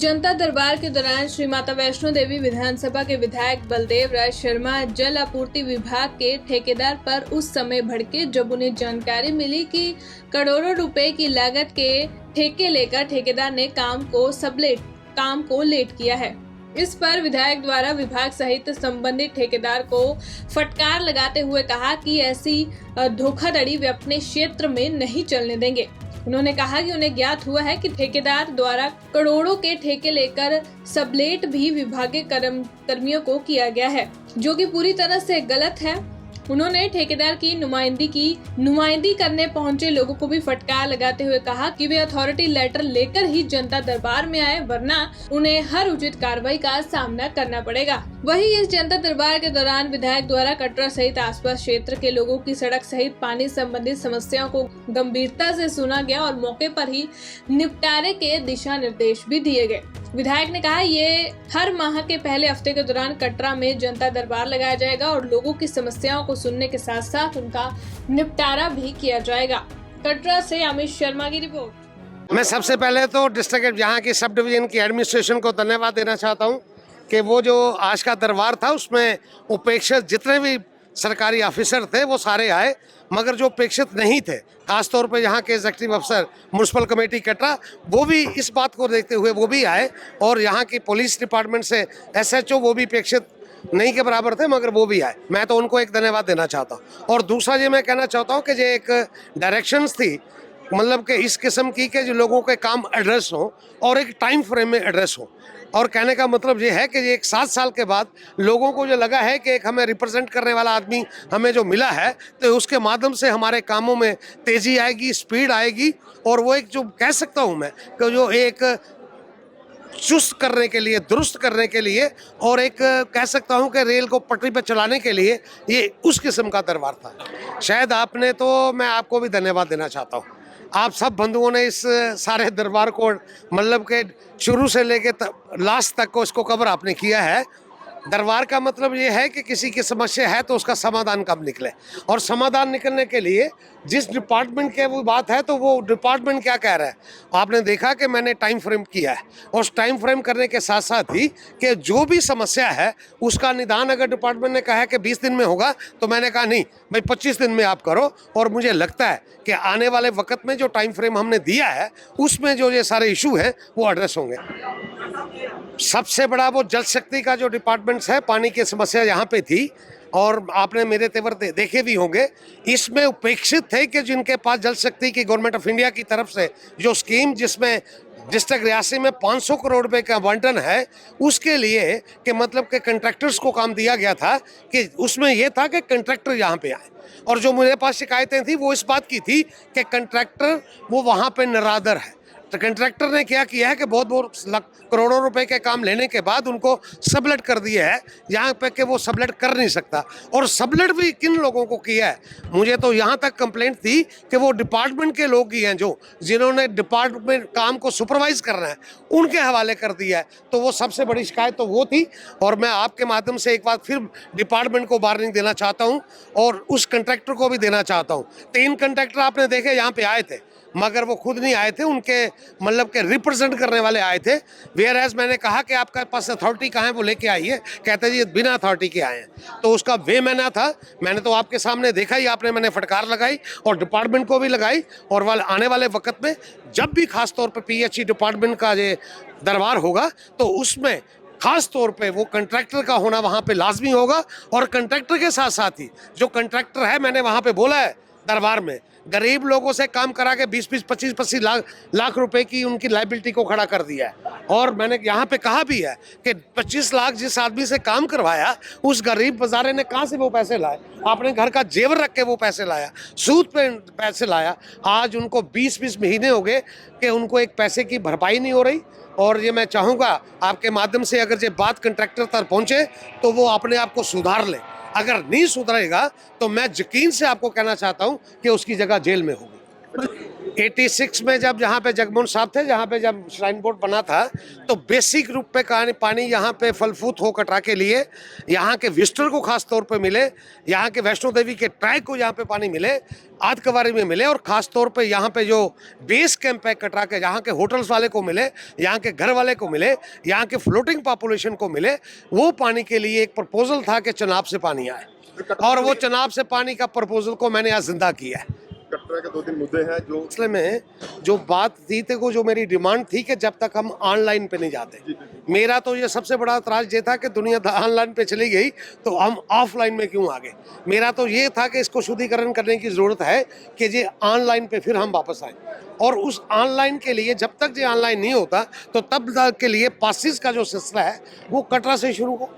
जनता दरबार के दौरान श्री माता वैष्णो देवी विधानसभा के विधायक बलदेव राज शर्मा जल आपूर्ति विभाग के ठेकेदार पर उस समय भड़के जब उन्हें जानकारी मिली कि करोड़ों रुपए की लागत के ठेके लेकर ठेकेदार ने काम को लेट किया है। इस पर विधायक द्वारा विभाग सहित संबंधित ठेकेदार को फटकार लगाते हुए कहा कि ऐसी धोखाधड़ी वे अपने क्षेत्र में नहीं चलने देंगे। उन्होंने कहा कि उन्हें ज्ञात हुआ है कि ठेकेदार द्वारा करोड़ों के ठेके लेकर सबलेट भी विभागीय कर्मियों को किया गया है, जो कि पूरी तरह से गलत है। उन्होंने ठेकेदार की नुमाइंदगी करने पहुंचे लोगों को भी फटकार लगाते हुए कहा कि वे अथॉरिटी लेटर लेकर ही जनता दरबार में आए, वरना उन्हें हर उचित कार्रवाई का सामना करना पड़ेगा। वहीं इस जनता दरबार के दौरान विधायक द्वारा कटरा सहित आसपास क्षेत्र के लोगों की सड़क सहित पानी संबंधित समस्याओं को गंभीरता से सुना गया और मौके पर ही निपटारे के दिशा निर्देश भी दिए गए। विधायक ने कहा ये हर माह के पहले हफ्ते के दौरान कटरा में जनता दरबार लगाया जाएगा और लोगों की समस्याओं को सुनने के साथ साथ उनका निपटारा भी किया जाएगा। कटरा से अमित शर्मा की रिपोर्ट। मैं सबसे पहले तो डिस्ट्रिक्ट यहाँ की सब डिवीजन की एडमिनिस्ट्रेशन को धन्यवाद देना चाहता हूँ कि वो जो आज का दरबार था उसमें उपेक्षित जितने भी सरकारी ऑफिसर थे वो सारे आए, मगर जो अपेक्षित नहीं थे, खासतौर पे यहाँ के एग्जीक्यूटिव अफसर म्यूनसिपल कमेटी कटरा, वो भी इस बात को देखते हुए वो भी आए और यहाँ की पुलिस डिपार्टमेंट से एसएचओ वो भी अपेक्षित नहीं के बराबर थे, मगर वो भी आए। मैं तो उनको एक धन्यवाद देना चाहता हूँ। और दूसरा ये मैं कहना चाहता हूँ कि ये एक डायरेक्शंस थी, मतलब कि इस किस्म की कि जो लोगों के काम एड्रेस हो और एक टाइम फ्रेम में एड्रेस हो। और कहने का मतलब ये है कि ये 7 साल के बाद लोगों को जो लगा है कि एक हमें रिप्रेजेंट करने वाला आदमी हमें जो मिला है, तो उसके माध्यम से हमारे कामों में तेज़ी आएगी, स्पीड आएगी। और वो एक जो कह सकता हूँ मैं कि जो एक चुस्त करने के लिए, दुरुस्त करने के लिए और एक कह सकता हूँ कि रेल को पटरी पर चलाने के लिए ये उस किस्म का दरबार था। शायद आपने तो मैं आपको भी धन्यवाद देना चाहता हूँ। आप सब बंधुओं ने इस सारे दरबार को मतलब के शुरू से लेके लास्ट तक को इसको कवर आपने किया है। दरबार का मतलब ये है कि किसी की समस्या है तो उसका समाधान कब निकले, और समाधान निकलने के लिए जिस डिपार्टमेंट के वो बात है तो वो डिपार्टमेंट क्या कह रहा है। आपने देखा कि मैंने टाइम फ्रेम किया है, और उस टाइम फ्रेम करने के साथ साथ ही कि जो भी समस्या है उसका निदान अगर डिपार्टमेंट ने कहा है कि 20 दिन में होगा, तो मैंने कहा नहीं भाई 25 दिन में आप करो। और मुझे लगता है कि आने वाले वक्त में जो टाइम फ्रेम हमने दिया है उसमें जो ये सारे इशू हैं वो एड्रेस होंगे। सबसे बड़ा वो जल शक्ति का जो डिपार्टमेंट्स है, पानी की समस्या यहाँ पे थी और आपने मेरे तेवर देखे भी होंगे। इसमें उपेक्षित थे कि जिनके पास जल शक्ति की गवर्नमेंट ऑफ इंडिया की तरफ से जो स्कीम जिसमें डिस्ट्रिक्ट रियासी में 500 करोड़ रुपए का आवंटन है, उसके लिए कि मतलब के कंट्रैक्टर्स को काम दिया गया था कि उसमें यह था कि कंट्रैक्टर यहाँ पे आए। और जो मेरे पास शिकायतें थी वो इस बात की थी कि कंट्रैक्टर वो वहाँ पे निरादर है। तो कंट्रैक्टर ने क्या किया है कि बहुत करोड़ों रुपए के काम लेने के बाद उनको सबलेट कर दिया है यहाँ पे कि वो सबलेट कर नहीं सकता। और सबलेट भी किन लोगों को किया है, मुझे तो यहाँ तक कंप्लेंट थी कि वो डिपार्टमेंट के लोग ही हैं जो जिन्होंने डिपार्टमेंट काम को सुपरवाइज करना है उनके हवाले कर दिया है। तो वो सबसे बड़ी शिकायत तो वो थी। और मैं आपके माध्यम से एक बार फिर डिपार्टमेंट को वार्निंग देना चाहता हूँ और उस कंट्रैक्टर को भी देना चाहता हूँ। 3 कंट्रैक्टर आपने देखे यहाँ पे आए थे, मगर वो खुद नहीं आए थे, उनके मतलब के रिप्रेजेंट करने वाले आए थे। वेयर एज मैंने कहा कि आपके पास अथॉरिटी कहाँ है, वो लेके आइए। कहते जी बिना अथॉरिटी के आए हैं। तो उसका वे मैंने था, मैंने तो आपके सामने देखा ही, आपने मैंने फटकार लगाई और डिपार्टमेंट को भी लगाई। और आने वाले वक्त में जब भी खास तौर पर PHE डिपार्टमेंट का ये दरबार होगा तो उसमें खास तौर पे वो कंट्रैक्टर का होना वहाँ पे लाजमी होगा। और कंट्रैक्टर के साथ साथ ही जो कंट्रैक्टर है, मैंने वहाँ पे बोला है दरबार में, गरीब लोगों से काम करा के 20-20, 25-25 लाख रुपए की उनकी लाइबिलिटी को खड़ा कर दिया है। और मैंने यहाँ पे कहा भी है कि 25 लाख जिस आदमी से काम करवाया उस गरीब बाजारे ने कहाँ से वो पैसे लाए? आपने घर का जेवर रख के वो पैसे लाया, सूद पे पैसे लाया। आज उनको 20-20 महीने हो गए कि उनको एक पैसे की भरपाई नहीं हो रही। और ये मैं चाहूँगा आपके माध्यम से अगर ये बात कंट्रैक्टर तक पहुँचे तो वो अपने आप को सुधार ले। अगर नहीं सुधरेगा तो मैं यकीन से आपको कहना चाहता हूं कि उसकी जगह जेल में होगी। 86 में जब यहाँ पे जगमोहन साहब थे, जहाँ पे जब श्राइन बोर्ड बना था, तो बेसिक रूप पे पानी यहाँ पे फलफूत हो कटरा के लिए यहाँ के विजिटर को खास तौर पे मिले, यहाँ के वैष्णो देवी के ट्रैक को यहाँ पे पानी मिले, आधकवारी में मिले, और ख़ास तौर पे यहाँ पे जो बेस कैंप है कटरा के, यहाँ के होटल्स वाले को मिले, यहाँ के घर वाले को मिले, यहाँ के फ्लोटिंग पॉपुलेशन को मिले। वो पानी के लिए एक प्रपोजल था कि चनाब से पानी आए, और वो चनाब से पानी का प्रपोजल को मैंने आज जिंदा किया है। कटरा के 2-3 मुद्दे हैं जो मसले में जो बात थी को जो मेरी डिमांड थी कि जब तक हम ऑनलाइन पे नहीं जाते, मेरा तो ये सबसे बड़ा एतराज ये था कि दुनिया ऑनलाइन पे चली गई तो हम ऑफलाइन में क्यों आ गए। मेरा तो ये था कि इसको शुद्धिकरण करने की ज़रूरत है कि ये ऑनलाइन पे फिर हम वापस आए, और उस ऑनलाइन के लिए जब तक ये ऑनलाइन नहीं होता तो तब तक के लिए पासिस का जो सिलसिला है वो कटरा से शुरू हो।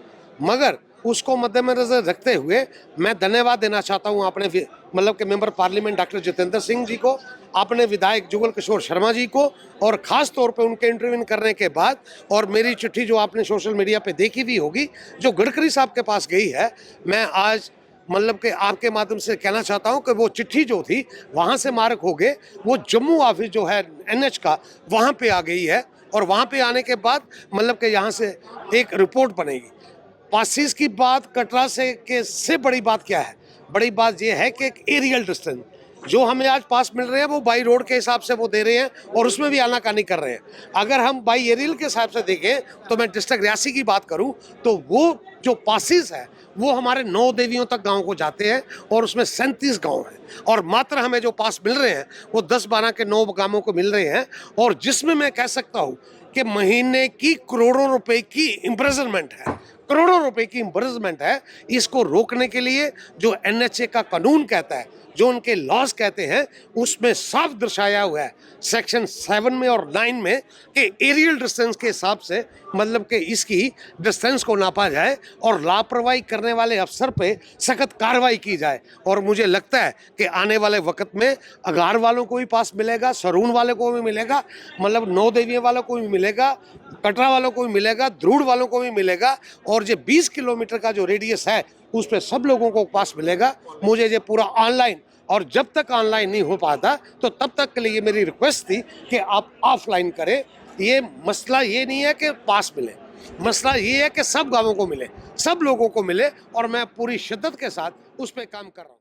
मगर उसको मद्देनजर रखते हुए मैं धन्यवाद देना चाहता हूँ अपने मतलब के member parliament doctor Jitendra Singh ji को, अपने विधायक जुगल किशोर शर्मा जी को, और ख़ास तौर पे उनके इंटरव्यू करने के बाद, और मेरी चिट्ठी जो आपने सोशल मीडिया पे देखी भी होगी जो गडकरी साहब के पास गई है, मैं आज मतलब के आपके माध्यम से कहना चाहता हूं कि वो चिट्ठी जो थी वहां से मार्क हो गए, वो जम्मू ऑफिस जो है NH का वहां पे आ गई है, और वहां पे आने के बाद मतलब के यहाँ से एक रिपोर्ट बनेगी। पासिस की बात कटरा से बड़ी बात क्या है? बड़ी बात यह है कि एक एरियल डिस्टेंस जो हमें आज पास मिल रहे हैं वो बाई रोड के हिसाब से वो दे रहे हैं, और उसमें भी आनाकानी कर रहे हैं। अगर हम बाई एरियल के हिसाब से देखें तो मैं डिस्ट्रिक्ट रियासी की बात करूं तो वो जो पासिस है वो हमारे 9 देवियों तक गाँव को जाते हैं, और उसमें 37 गाँव हैं, और मात्र हमें जो पास मिल रहे हैं वो 10-12 के 9 गाँवों को मिल रहे हैं, और जिसमें मैं कह सकता हूँ कि महीने की करोड़ों रुपए की इम्प्रिजनमेंट है, करोड़ों रुपए की इम्प्रिजनमेंट है। इसको रोकने के लिए जो NHA का कानून कहता है, जो उनके लॉज कहते हैं, उसमें साफ दर्शाया हुआ है सेक्शन 7 में और 9 में कि एरियल डिस्टेंस के हिसाब से मतलब कि इसकी डिस्टेंस को नापा जाए, और लापरवाही करने वाले अफसर पे सख्त कार्रवाई की जाए। और मुझे लगता है कि आने वाले वक्त में अगार वालों को भी पास मिलेगा, सरून वाले को भी मिलेगा, मतलब 9 देवियों वालों को भी मिलेगा, कटरा वालों को भी मिलेगा, ध्रुड़ वालों को भी मिलेगा, और जो 20 किलोमीटर का जो रेडियस है उस पर सब लोगों को पास मिलेगा। मुझे ये पूरा ऑनलाइन, और जब तक ऑनलाइन नहीं हो पाता तो तब तक के लिए मेरी रिक्वेस्ट थी कि आप ऑफलाइन करें। ये मसला ये नहीं है कि पास मिले, मसला ये है कि सब गाँवों को मिले, सब लोगों को मिले, और मैं पूरी शिद्दत के साथ उस पर काम कर रहा हूँ।